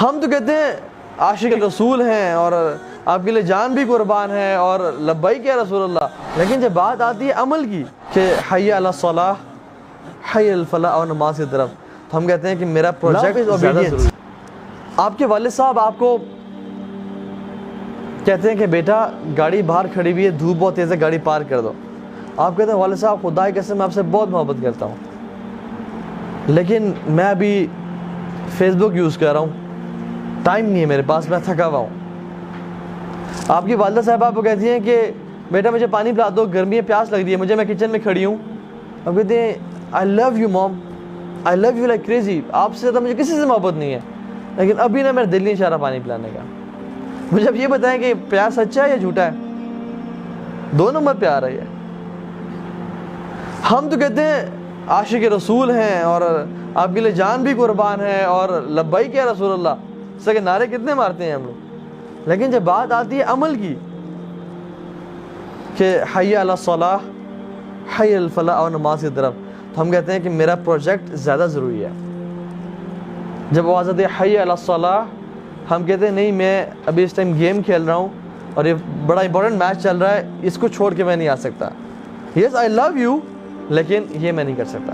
ہم تو کہتے ہیں عاشق رسول ہیں اور آپ کے لیے جان بھی قربان ہے اور لبیک یا رسول اللہ، لیکن جب بات آتی ہے عمل کی کہ حی علی الصلاح، حی علی الفلاح اور نماز کی طرف، تو ہم کہتے ہیں کہ میرا پروجیکٹ زیادہ ضروری ہے۔ آپ کے والد صاحب آپ کو کہتے ہیں کہ بیٹا گاڑی باہر کھڑی ہوئی ہے، دھوپ بہت تیز ہے، گاڑی پارک کر دو۔ آپ کہتے ہیں والد صاحب خدا کی قسم میں آپ سے بہت محبت کرتا ہوں، لیکن میں ابھی فیس بک یوز کر رہا ہوں، ٹائم نہیں ہے میرے پاس، میں تھکا ہوا ہوں۔ آپ کی والدہ صاحب آپ کو کہتی ہیں کہ بیٹا مجھے پانی پلا دو، گرمی ہے، پیاس لگ رہی ہے مجھے، میں کچن میں کھڑی ہوں۔ آپ کہتے ہیں I love you mom, I love you like crazy, آپ سے زیادہ مجھے کسی سے محبت نہیں ہے، لیکن ابھی نا میرا دل نہیں چاہ رہا پانی پلانے کا۔ مجھے اب یہ بتائیں کہ پیار سچا ہے یا جھوٹا ہے؟ 2 نمبر پیار ہے یہ۔ ہم تو کہتے ہیں عاشق رسول ہیں اور آپ کے لیے جان بھی قربان ہے اور لبیک یا رسول اللہ، اس کے نعرے کتنے مارتے ہیں ہم لوگ، لیکن جب بات آتی ہے عمل کی کہ حی علی الصلاح، حی علی الفلاح اور نماز کی طرف، تو ہم کہتے ہیں کہ میرا پروجیکٹ زیادہ ضروری ہے۔ جب آواز آتی ہے حی علی الصلاح، ہم کہتے ہیں نہیں میں ابھی اس ٹائم گیم کھیل رہا ہوں اور یہ بڑا امپورٹنٹ میچ چل رہا ہے، اس کو چھوڑ کے میں نہیں آ سکتا۔ یس آئی لو یو، لیکن یہ میں نہیں کر سکتا۔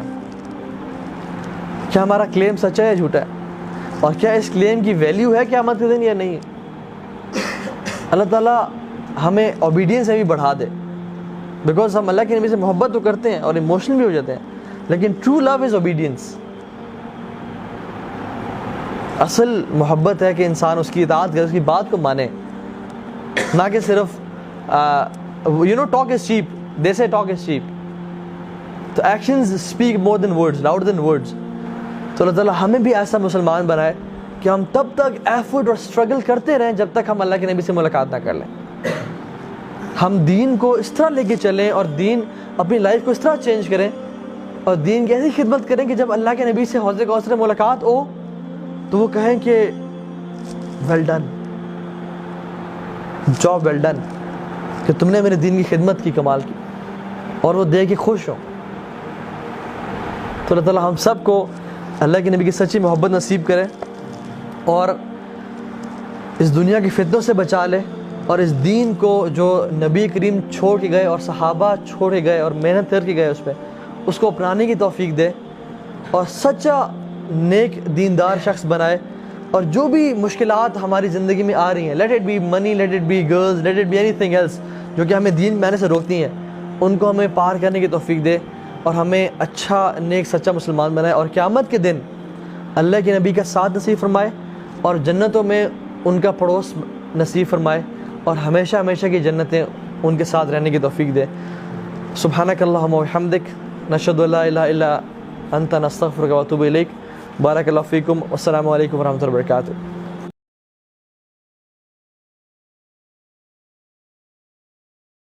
کیا ہمارا کلیم سچا ہے یا جھوٹا ہے؟ اور کیا اس کلیم کی ویلیو ہے قیامت کے دن یا نہیں؟ اللہ تعالیٰ ہمیں اوبیڈینس میں بھی بڑھا دے، بیکاز ہم اللہ کے نبی سے محبت تو کرتے ہیں اور ایموشنل بھی ہو جاتے ہیں، لیکن ٹرو لو از اوبیڈینس۔ اصل محبت ہے کہ انسان اس کی اطاعت کرے، اس کی بات کو مانے، نہ کہ صرف ٹاک از چیپ، دے سے ٹاک از چیپ، تو ایکشنز اسپیک مور دین ورڈز، لاؤڈر دین ورڈز۔ تو اللہ تعالیٰ ہمیں بھی ایسا مسلمان بنائے کہ ہم تب تک ایفرٹ اور اسٹرگل کرتے رہیں جب تک ہم اللہ کے نبی سے ملاقات نہ کر لیں۔ ہم دین کو اس طرح لے کے چلیں اور دین اپنی لائف کو اس طرح چینج کریں اور دین کی ایسی خدمت کریں کہ جب اللہ کے نبی سے حوض کوثر سے ملاقات ہو تو وہ کہیں کہ well done, job well done, کہ تم نے میرے دین کی خدمت کی، کمال کی، اور وہ دے کے خوش ہو۔ تو اللہ تعالیٰ ہم سب کو اللہ کے نبی کی سچی محبت نصیب کرے اور اس دنیا کی فتنوں سے بچا لے، اور اس دین کو جو نبی کریم چھوڑ کے گئے اور صحابہ چھوڑ کے گئے اور محنت کر کے گئے اس پہ، اس کو اپنانے کی توفیق دے اور سچا نیک دیندار شخص بنائے۔ اور جو بھی مشکلات ہماری زندگی میں آ رہی ہیں، let it be money, let it be girls, let it be anything else جو کہ ہمیں دین میں آنے سے روکتی ہیں، ان کو ہمیں پار کرنے کی توفیق دے اور ہمیں اچھا نیک سچا مسلمان بنائے، اور قیامت کے دن اللہ کے نبی کا ساتھ نصیب فرمائے اور جنتوں میں ان کا پڑوس نصیب فرمائے اور ہمیشہ ہمیشہ کی جنتیں ان کے ساتھ رہنے کی توفیق دے۔ سبحانک اللہم و بحمدک، نشہد ان لا الہ الا انت، نستغفرک و اتوب الیک۔ بارک اللہ فیکم، والسلام علیکم ورحمۃ اللہ وبرکاتہ۔